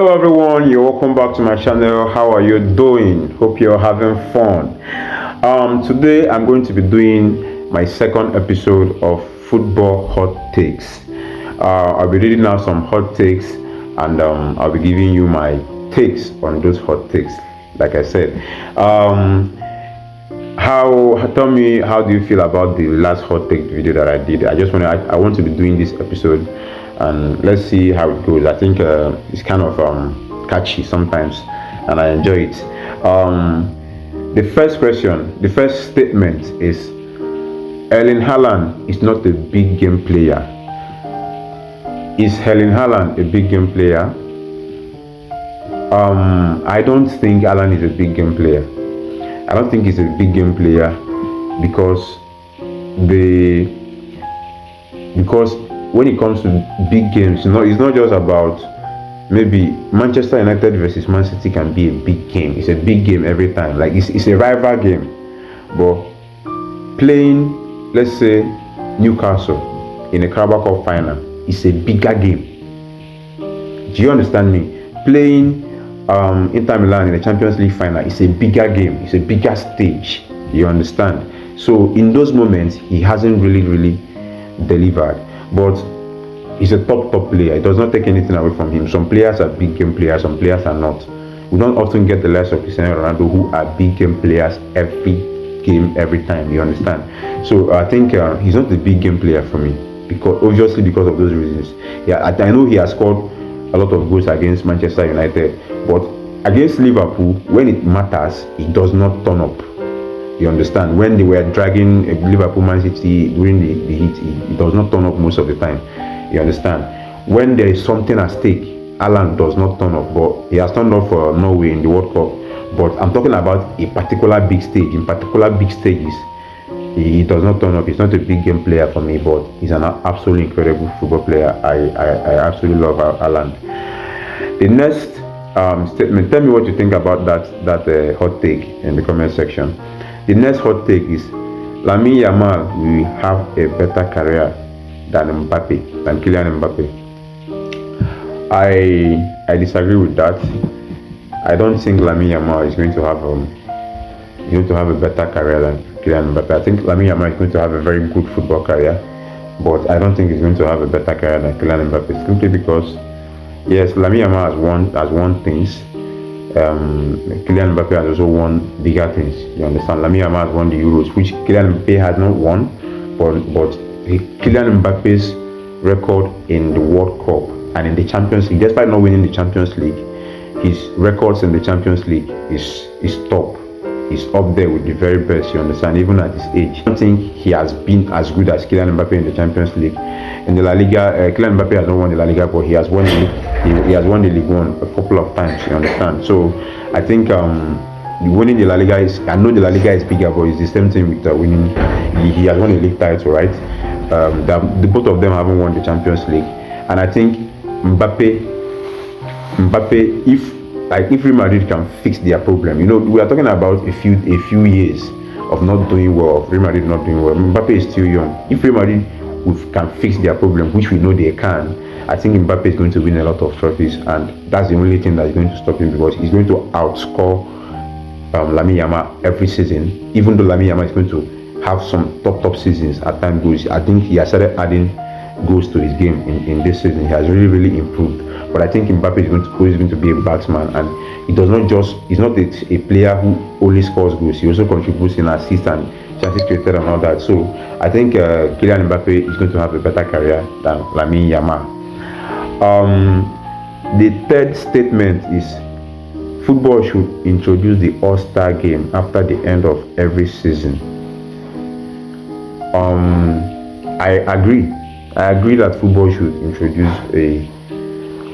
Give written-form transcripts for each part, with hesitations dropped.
Hello everyone, you're welcome back to my channel. How are you doing? Hope you're having fun. Today I'm going to be doing my second episode of football hot takes. I'll be reading out some hot takes, and I'll be giving you my takes on those hot takes. Like I said, tell me, how do you feel about the last hot take video that I did? I want to be doing this episode, and let's see how it goes. I think it's kind of catchy sometimes, and I enjoy it. The first statement is: Erling Haaland is not a big game player. Is Erling Haaland a big game player? I don't think Haaland is a big game player. I don't think he's a big game player because when it comes to big games, it's not just about, maybe Manchester United versus Man City can be a big game. It's a big game every time. Like it's a rival game. But playing, let's say, Newcastle in a Carabao Cup final is a bigger game. Do you understand me? Playing Inter Milan in the Champions League final is a bigger game. It's a bigger stage. You understand? So in those moments, he hasn't really delivered. But he's a top player. It does not take anything away from him. Some players are big game players, some players are not. We don't often get the likes of Cristiano Ronaldo, who are big game players every game, every time. You understand? So I think he's not a big game player for me, because of those reasons. Yeah, I know he has scored a lot of goals against Manchester United, but against Liverpool, when it matters, he does not turn up. You understand? When they were dragging Liverpool, Man City during the heat, he does not turn up most of the time. You understand? When there is something at stake, Haaland does not turn up, but he has turned up for Norway in the World Cup. But I'm talking about a particular big stage. In particular big stages, he does not turn up. He's not a big game player for me, but he's an absolutely incredible football player. I absolutely love Haaland. The next statement, tell me what you think about that hot take in the comment section. The next hot take is: Lamine Yamal will have a better career than Kylian Mbappe. I disagree with that. I don't think Lamine Yamal is going to have a better career than Kylian Mbappe. I think Lamine Yamal is going to have a very good football career, but I don't think he's going to have a better career than Kylian Mbappe, simply because, yes, Lamine Yamal has won things. Kylian Mbappe has also won bigger things. You understand? Lamine Yamal has won the Euros, which Kylian Mbappe has not won, but Kylian Mbappe's record in the World Cup and in the Champions League, despite not winning the Champions League, his records in the Champions League is top. He's up there with the very best. You understand? Even at his age, I don't think he has been as good as Kylian Mbappe in the Champions League. In the La Liga, Kylian Mbappe has not won the La Liga, but he has won the League One a couple of times. You understand? So I think winning the La Liga I know the La Liga is bigger, but it's the same thing with winning. He has won a league title, right? The both of them haven't won the Champions League, and I think Mbappe, if Real Madrid can fix their problem, we are talking about a few years of not doing well, of Real Madrid not doing well. Mbappe is still young. If Real Madrid can fix their problem, which we know they can, I think Mbappe is going to win a lot of trophies, and that's the only thing that is going to stop him, because he's going to outscore Lamine Yamal every season. Even though Lamine Yamal is going to have some top seasons at time goals, I think he has started adding goals to his game in this season. He has really improved. But I think Mbappe is going to be a batsman, and he's not a player who only scores goals. He also contributes in assists and chances created and all that. So I think Kylian Mbappe is going to have a better career than Lamine Yamal. The third statement is: football should introduce the All-Star game after the end of every season. I agree that football should introduce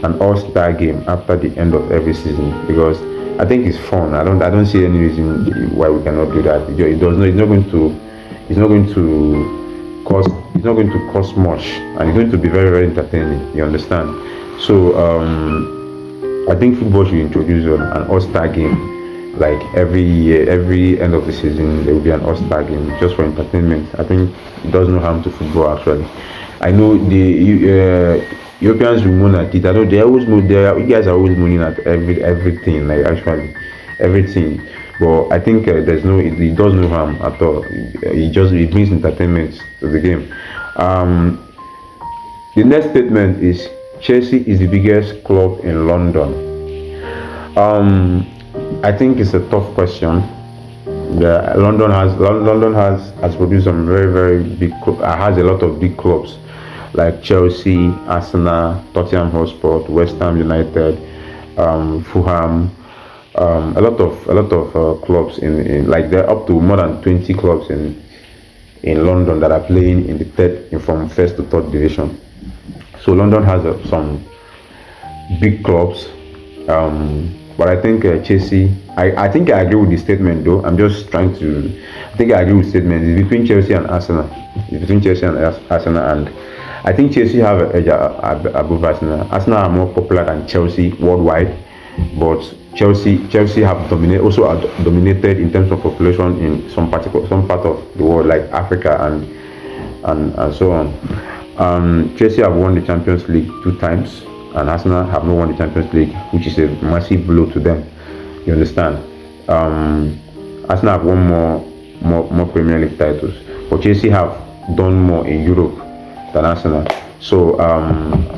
an All-Star game after the end of every season, because I think it's fun. I don't see any reason why we cannot do that. It's not going to cost much, and it's going to be very entertaining. You understand? So I think football should introduce an All-Star game. Like every year, every end of the season, there will be an All-Star game just for entertainment. I think it does no harm to football, actually. I know Europeans will moan at it. I know they always moan. You guys are always moaning at everything. Like actually, everything. But I think there's no. It does no harm at all. It brings entertainment to the game. Um, the next statement is Chelsea is the biggest club in London. Um, I think it's a tough question. London has produced some very big has a lot of big clubs like Chelsea, Arsenal, Tottenham Hotspur, West Ham United, Fulham, a lot of clubs in like there are up to more than 20 clubs in London that are playing in the from first to third division. So London has some big clubs. But I think Chelsea. I think I agree with the statement though. I'm just trying to. I think I agree with the statement. It's between Chelsea and Arsenal. It's between Chelsea and Arsenal, and I think Chelsea have a edge above Arsenal. Arsenal are more popular than Chelsea worldwide, but Chelsea have dominated in terms of population in some part of the world like Africa and so on. Chelsea have won the Champions League 2 times, and Arsenal have not won the Champions League, which is a massive blow to them. You understand? Arsenal have won more Premier League titles, but Chelsea have done more in Europe than Arsenal. So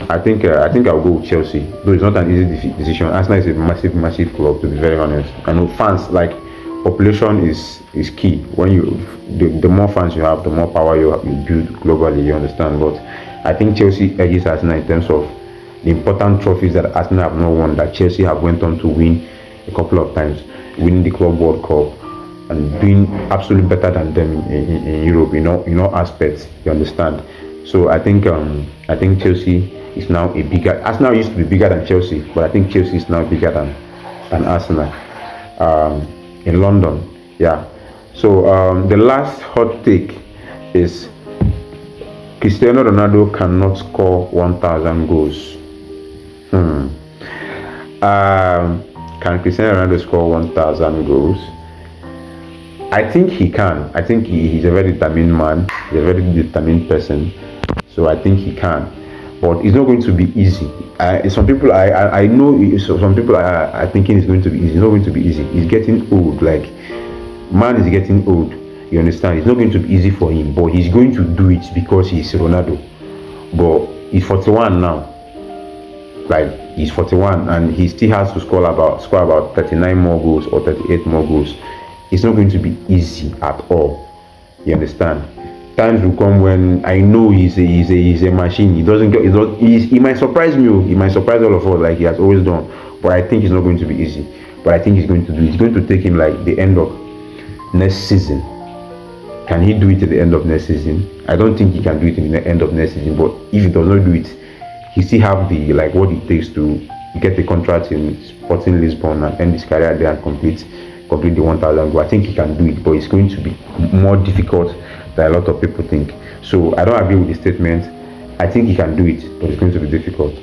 I think I'll go with Chelsea. Though it's not an easy decision. Arsenal is a massive club, to be very honest. I know fans like population is key. When the more fans you have, the more power you build globally. You understand? But I think Chelsea edges Arsenal in terms of the important trophies that Arsenal have not won, that Chelsea have went on to win a couple of times, winning the Club World Cup and doing absolutely better than them in Europe. In all aspects. You understand? So I think Chelsea is now a bigger. Arsenal used to be bigger than Chelsea, but I think Chelsea is now bigger than Arsenal in London. Yeah. So the last hot take is Cristiano Ronaldo cannot score 1,000 goals. Can Cristiano Ronaldo score 1,000 goals? I think he can. I think he's a very determined man. He's a very determined person. So I think he can. But it's not going to be easy. Some people, I know some people are thinking it's going to be easy. It's not going to be easy. He's getting old. Like, man is getting old. You understand? It's not going to be easy for him. But he's going to do it because he's Ronaldo. But he's 41 now. Like, he's 41 and he still has to score about 39 more goals or 38 more goals. It's not going to be easy at all. You understand? Times will come when I know he's a machine. He might surprise me. He might surprise all of us like he has always done. But I think it's not going to be easy. But I think he's going to do it. It's going to take him like the end of next season. Can he do it at the end of next season? I don't think he can do it in the end of next season. But if he does not do it, he still have what it takes to get a contract in Sporting Lisbon and end his career there and complete the 1,000 goal. I think he can do it, but it's going to be more difficult than a lot of people think. So I don't agree with the statement. I think he can do it, but it's going to be difficult.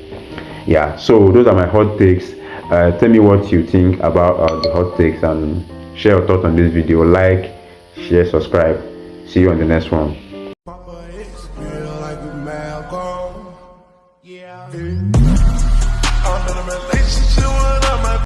Yeah. So those are my hot takes. Tell me what you think about the hot takes and share your thoughts on this video. Like, share, subscribe. See you on the next one.